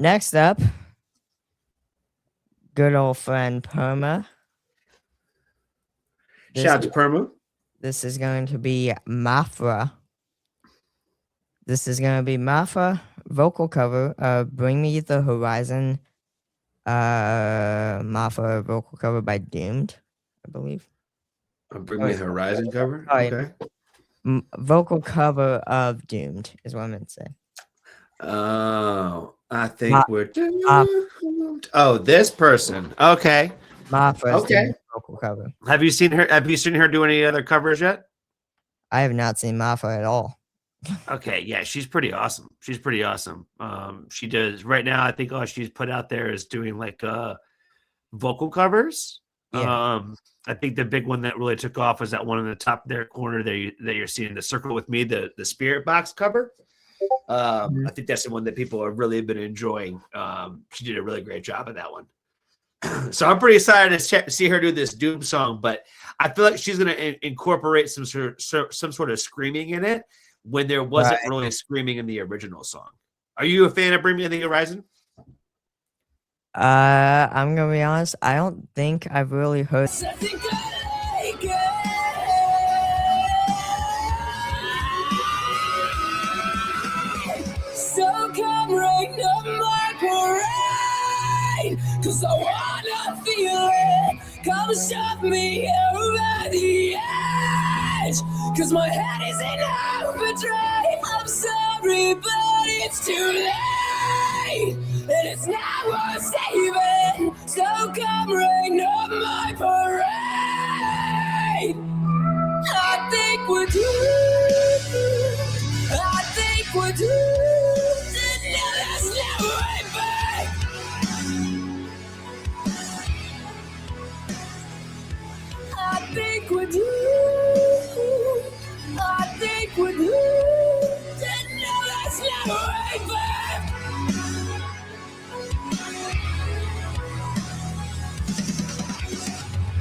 Next up, good old friend Perma. Shout out to Perma. This is going to be MAPHRA. This is going to be MAPHRA vocal cover of Bring Me the Horizon. MAPHRA vocal cover by Doomed, I believe. Bring Me the Horizon cover? Okay. Vocal cover of Doomed is what I meant to say. Oh, I think we're doomed. Oh, this person. Okay. MAPHRA's Doomed vocal cover. Have you seen her do any other covers yet? I have not seen MAPHRA at all. Okay, yeah, she's pretty awesome. She's pretty awesome. She does right now. I think all she's put out there is doing like vocal covers. Yeah. I think the big one that really took off was that one in the top there corner that you're seeing, the circle with me, the spirit box cover. I think that's the one that people have really been enjoying. She did a really great job of that one. So I'm pretty excited to see her do this Doom song, but I feel like she's going to incorporate some sort of screaming in it when there wasn't really screaming in the original song. Are you a fan of Bring Me the Horizon? I'm gonna be honest. I don't think I've really heard. So come right up my parade, 'cause I wanna feel it. Come shove me over the edge, 'cause my head is in overdrive. I'm sorry, but it's too late, and it's not worth saving. So come rain on my parade. I think we're doomed. I think we're doomed. No, there's no way back. I think we're doomed. I think we're doomed. No, there's no way back.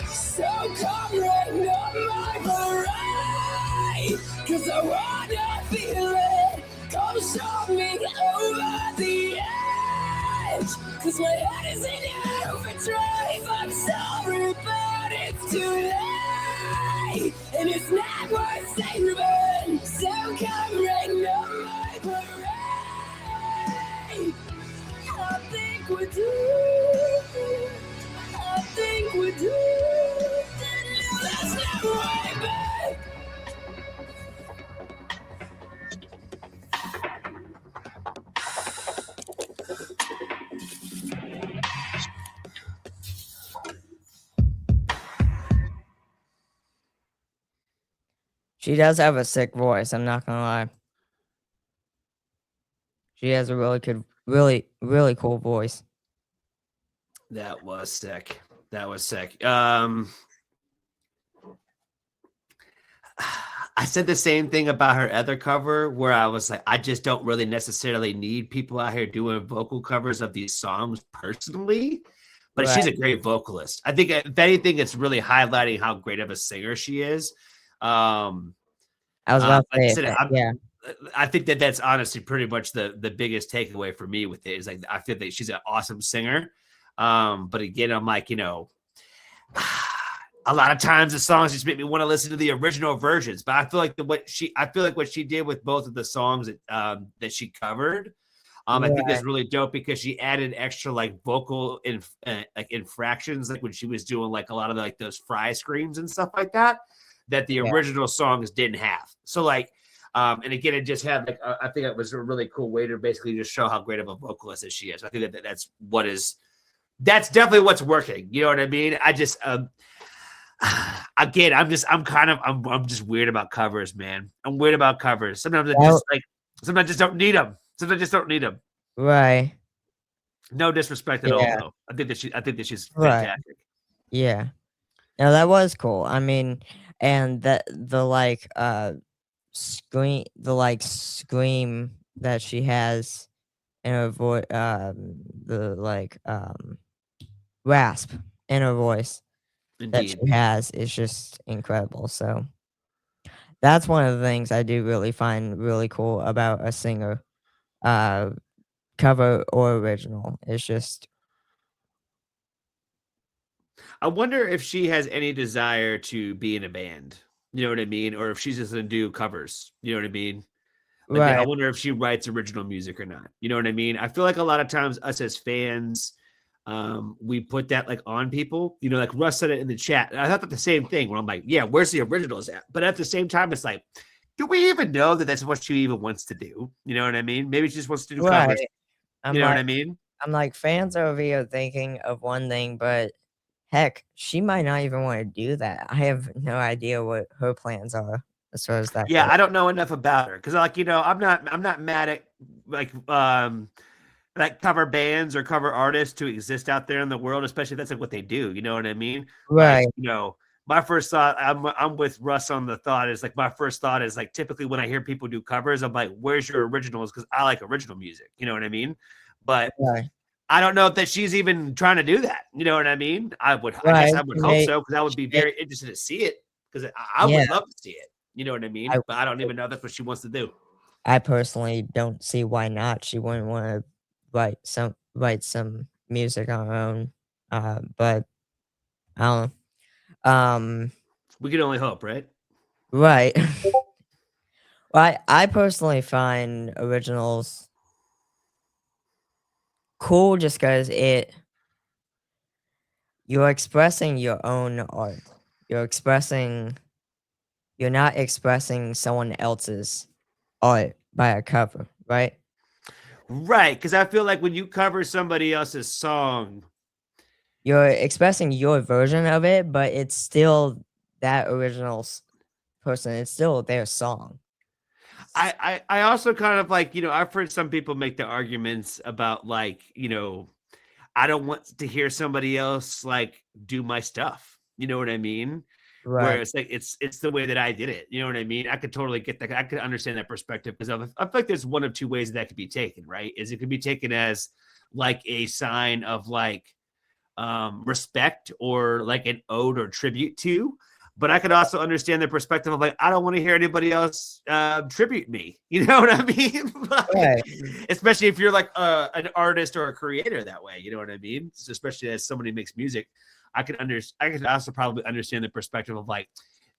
So come rain on my parade, 'cause I wanna feel it. Come show me over the edge, 'cause my head is in overdrive. I'm sorry, but it's too late, and it's not worth saving. So come rain on my parade. I think we're doomed. I think we're doomed. There's no way back. She does have a sick voice, I'm not gonna lie. She has a really cool voice. That was sick. That was sick. I said the same thing about her other cover, where I was like, I just don't really necessarily need people out here doing vocal covers of these songs personally, but she's a great vocalist. I think if anything, it's really highlighting how great of a singer she is. I was about to say, I think that's honestly pretty much the biggest takeaway for me with it is like, I feel that she's an awesome singer. But again, I'm like, a lot of times the songs just make me want to listen to the original versions, but I feel like what she did with both of the songs that she covered, I think is really dope, because she added extra like vocal like infractions, like when she was doing like a lot of like those fry screams and stuff like that the original songs didn't have. So like, and again, it just had like, I think it was a really cool way to basically just show how great of a vocalist that she is. I think that's definitely what's working. You know what I mean? I just, again, I'm just weird about covers, man. I'm weird about covers. Sometimes sometimes I just don't need them. Sometimes I just don't need them. Right. No disrespect at all, though. I think that she's fantastic. Yeah. No, that was cool. I mean, and the scream that she has in her voice, rasp in her voice. Indeed. That she has is just incredible. So that's one of the things I do really find really cool about a singer, cover or original. It's just I wonder if she has any desire to be in a band. You know what I mean? Or if she's just gonna do covers. You know what I mean? Like, I right. wonder if she writes original music or not. You know what I mean? I feel like a lot of times us as fans, we put that like on people. You know, like Russ said it in the chat. And I thought the same thing where I'm like, yeah, where's the originals at? But at the same time, it's like, do we even know that that's what she even wants to do? You know what I mean? Maybe she just wants to do Right. covers. I'm You know what like I mean? I'm like fans over here thinking of one thing, but heck, she might not even want to do that. I have no idea what her plans are as far as that Yeah, goes. I don't know enough about her because, like, I'm not mad at like cover bands or cover artists to exist out there in the world, especially if that's like what they do. You know what I mean? Like, Right. my first thought, I'm with Russ on the thought is like my first thought is like typically when I hear people do covers, I'm like, where's your originals? Because I like original music. You know what I mean? But Right. I don't know if that she's even trying to do that. You know what I mean? I guess Right. I would hope so because I would be very interested to see it because I Yeah. would love to see it. You know what I I mean? But I don't even know that's what she wants to do. I personally don't see why not. She wouldn't want to write some music on her own. But I don't know. We can only hope, right? Right. Well, I personally find originals cool just because you're expressing your own art. You're not expressing someone else's art by a cover, right? Right. Because I feel like when you cover somebody else's song, You're expressing your version of it, but it's still that original person. It's still their song. I also kind of like, I've heard some people make the arguments about like, I don't want to hear somebody else like do my stuff. You know what I mean? Where Right. it's like it's the way that I did it. You know what I mean? I could totally get that. I could understand that perspective because I feel like there's one of two ways that could be taken, right? Is it could be taken as like a sign of like respect or like an ode or tribute to. But I could also understand the perspective of like, I don't want to hear anybody else tribute me. You know what I mean? Like, Right. especially if you're like an artist or a creator that way. You know what I mean? So especially as somebody makes music, I could also probably understand the perspective of like,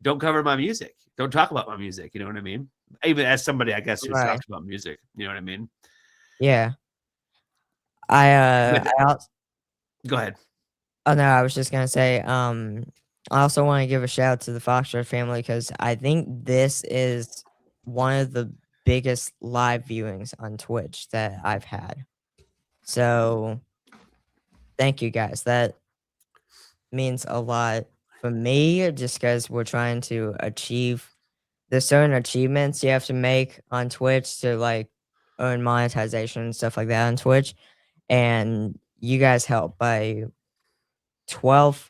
don't cover my music. Don't talk about my music. You know what I mean? Even as somebody, I guess, who Right. talks about music. You know what I mean? Yeah. I With also, Go ahead. oh no, I was just gonna say, I also want to give a shout out to the Foxtrot family because I think this is one of the biggest live viewings on Twitch that I've had. So thank you guys. That means a lot for me just because we're trying to achieve there's certain achievements you have to make on Twitch to like earn monetization and stuff like that on Twitch. And you guys help by 12,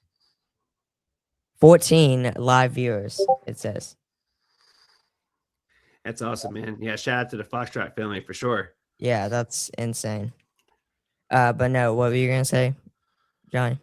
14 live viewers, it says. That's awesome, man. Yeah, shout out to the Foxtrot family for sure. Yeah, that's insane. But no, what were you gonna say, Johnny?